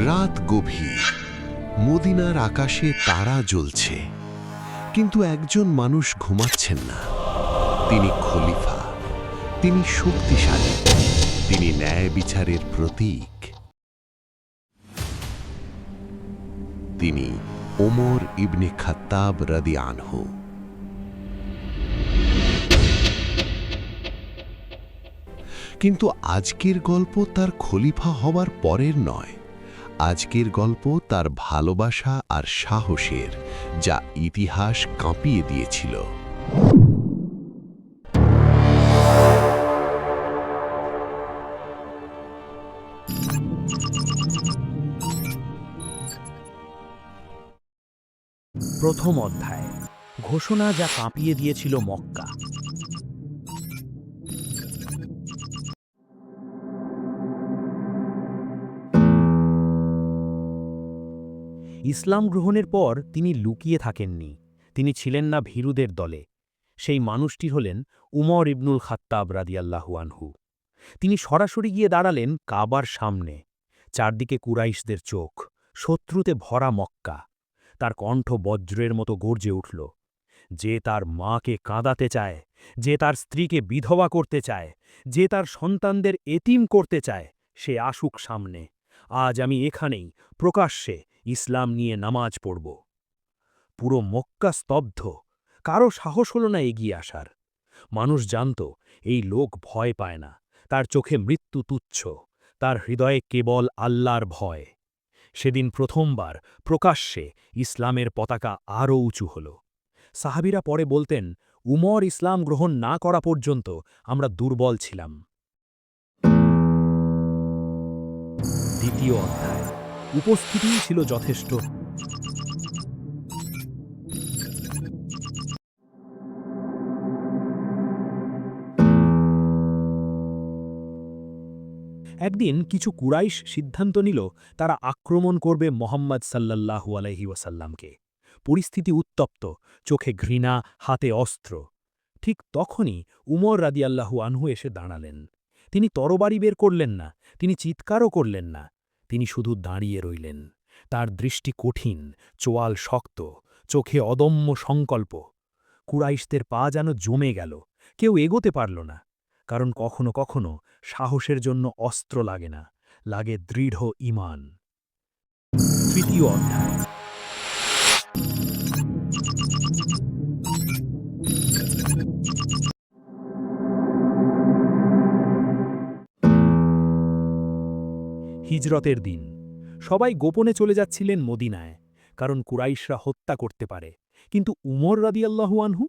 রাত গভীর, মদিনার আকাশে তারা জ্বলছে, কিন্তু একজন মানুষ ঘুমাচ্ছেন না। তিনি খলিফা, তিনি শক্তিশালী, তিনি ন্যায় বিচারের প্রতীক। তিনি ওমর ইবনে খাত্তাব রাদিয়াল্লাহু আনহু। কিন্তু আজকের গল্প তার খলিফা হবার পরের নয়। আজকের গল্প তার ভালোবাসা আর সাহসের, যা ইতিহাস কাঁপিয়ে দিয়েছিল। প্রথম অধ্যায়, ঘোষণা যা কাঁপিয়ে দিয়েছিল মক্কা। ইসলাম গ্রহণের পর তিনি লুকিয়ে থাকেননি। তিনি ছিলেন না ভীরুদের দলে। সেই মানুষটি হলেন উমর ইবনুল খাত্তাব রাদিয়াল্লাহু আনহু। তিনি সরাসরি গিয়ে দাঁড়ালেন কাবার সামনে। চারদিকে কুরাইশদের চোখ, শত্রুতে ভরা মক্কা। তার কণ্ঠ বজ্রের মতো গর্জে উঠল। যে তার মাকে কাঁদাতে চায়, যে তার স্ত্রীকে বিধবা করতে চায়, যে তার সন্তানদের এতিম করতে চায়, সে আসুক সামনে। আজ আমি এখানেই প্রকাশ্যে ইসলাম নিয়ে নামাজ পড়ব। পুরো মক্কা স্তব্ধ। কারো সাহস হল না এগিয়ে আসার। মানুষ জানত এই লোক ভয় পায় না, তার চোখে মৃত্যু তুচ্ছ, তার হৃদয়ে কেবল আল্লাহর ভয়। সেদিন প্রথমবার প্রকাশ্যে ইসলামের পতাকা আরও উঁচু হল। সাহাবীরা পরে বলতেন, উমর ইসলাম গ্রহণ না করা পর্যন্ত আমরা দুর্বল ছিলাম। দ্বিতীয় অধ্যায়, উপস্থিতিই ছিল যথেষ্ট। একদিন কিছু কুরাইশ সিদ্ধান্ত নিল তারা আক্রমণ করবে মোহাম্মদ সাল্লাল্লাহু আলাইহি ওয়াসাল্লামকে। পরিস্থিতি উত্তপ্ত, চোখে ঘৃণা, হাতে অস্ত্র। ঠিক তখনই উমর রাদিয়াল্লাহু আনহু এসে দাঁড়ালেন। তিনি তরবারি বের করলেন না, তিনি চিৎকারও করলেন না। তিনি শুধু দাঁড়িয়ে রইলেন। তার দৃষ্টি কঠিন, চোয়াল শক্ত, চোখে অদম্য সংকল্প। কুরাইশদের পা যেন জমে গেল, কেউ এগোতে পারল না। কারণ কখনো কখনো সাহসের জন্য অস্ত্র লাগে না, লাগে দৃঢ় ঈমান। তৃতীয় অধ্যায়, হিজরতের দিন। সবাই গোপনে চলে যাচ্ছিলেন মদিনায়, কারণ কুরাইশরা হত্যা করতে পারে। কিন্তু উমর রাদিয়াল্লাহু আনহু,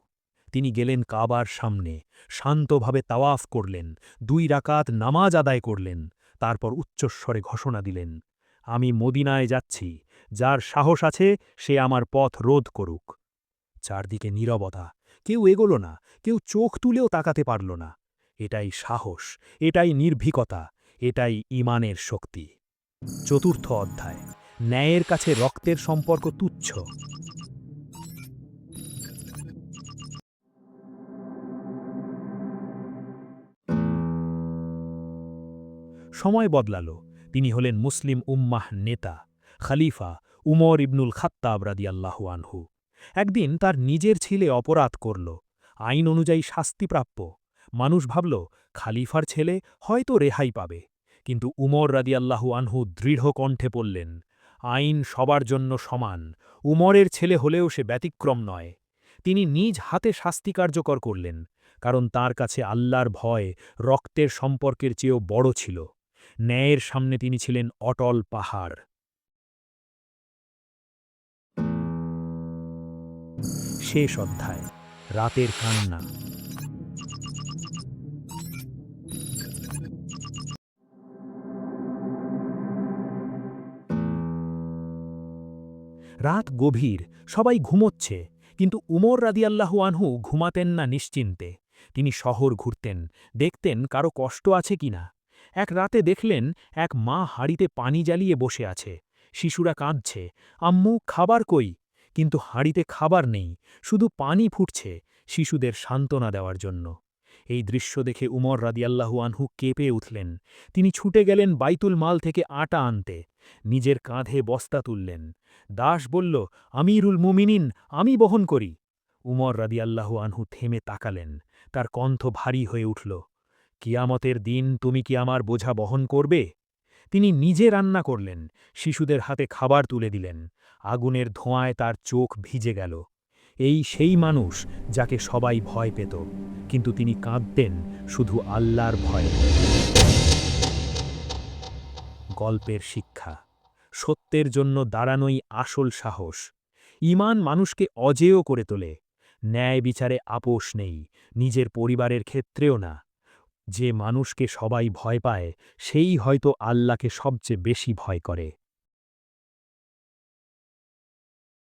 তিনি গেলেন কাবার সামনে, শান্তভাবে তাওয়াফ করলেন, 2 রাকাত নামাজ আদায় করলেন। তারপর উচ্চস্বরে ঘোষণা দিলেন, আমি মদিনায় যাচ্ছি, যার সাহস আছে সে আমার পথ রোধ করুক। চারদিকে নীরবতা, কেউ এগোল না, কেউ চোখ তুলেও তাকাতে পারল না। এটাই সাহস, এটাই নির্ভীকতা, এটাই ঈমানের শক্তি। চতুর্থ অধ্যায়, ন্যায়ের কাছে রক্তের সম্পর্ক তুচ্ছ। সময় বদলাল। তিনি হলেন মুসলিম উম্মাহ নেতা, খলিফা উমর ইবনুল খাত্তাব রাদিয়াল্লাহু আনহু। একদিন তার নিজের ছেলে অপরাধ করল, আইন অনুযায়ী শাস্তিপ্রাপ্য। মানুষ ভাবল খলিফার ছেলে হয়তো রেহাই পাবে। কিন্তু উমর রাদিয়াল্লাহু আনহু দৃঢ় কণ্ঠে বললেন, আইন সবার জন্য সমান, উমরের ছেলে হলেও সে ব্যতিক্রম নয়। তিনি নিজ হাতে শাস্তি কার্যকর করলেন, কারণ তার কাছে আল্লাহর ভয় রক্তের সম্পর্কের চেয়েও বড় ছিল। ন্যায়ের সামনে তিনি ছিলেন অটল পাহাড়। শেষ অধ্যায়, রাতের কান্না। রাত গভীর, সবাই ঘুমোচ্ছে, কিন্তু উমর রাদিয়াল্লাহু আনহু ঘুমাতেন না নিশ্চিন্তে। তিনি শহর ঘুরতেন, দেখতেন কারো কষ্ট আছে কিনা। এক রাতে দেখলেন এক মা হাঁড়িতে পানি জ্বালিয়ে বসে আছে। শিশুরা কাঁদছে, আম্মু খাবার কই? কিন্তু হাঁড়িতে খাবার নেই, শুধু পানি ফুটছে, শিশুদের সান্ত্বনা দেওয়ার জন্য। এই দৃশ্য দেখে উমর রাদিয়াল্লাহু আনহু কেঁপে উঠলেন। তিনি ছুটে গেলেন বাইতুল মাল থেকে আটা আনতে। নিজের কাঁধে বস্তা তুললেন। দাস বলল, আমিরুল মুমিনিন, আমি বহন করি। উমর রাদিয়াল্লাহু আনহু থেমে তাকালেন। তার কণ্ঠ ভারী হয়ে উঠল। কিয়ামতের দিন তুমি কি আমার বোঝা বহন করবে? তিনি নিজে রান্না করলেন, শিশুদের হাতে খাবার তুলে দিলেন। আগুনের ধোঁয়ায় তার চোখ ভিজে গেল। এই সেই মানুষ যাকে সবাই ভয় পেত, কিন্তু তিনি কাঁদতেন শুধু আল্লাহর ভয়ে। গল্পের শিক্ষা: সত্যের জন্য দাঁড়ানোই আসল সাহস। ঈমান মানুষকে অজেয় করে তোলে। ন্যায় বিচারে আপোষ নেই, নিজের পরিবারের ক্ষেত্রেও না। যে মানুষকে সবাই ভয় পায়, সেই হয়তো আল্লাহকে সবচেয়ে বেশি ভয় করে।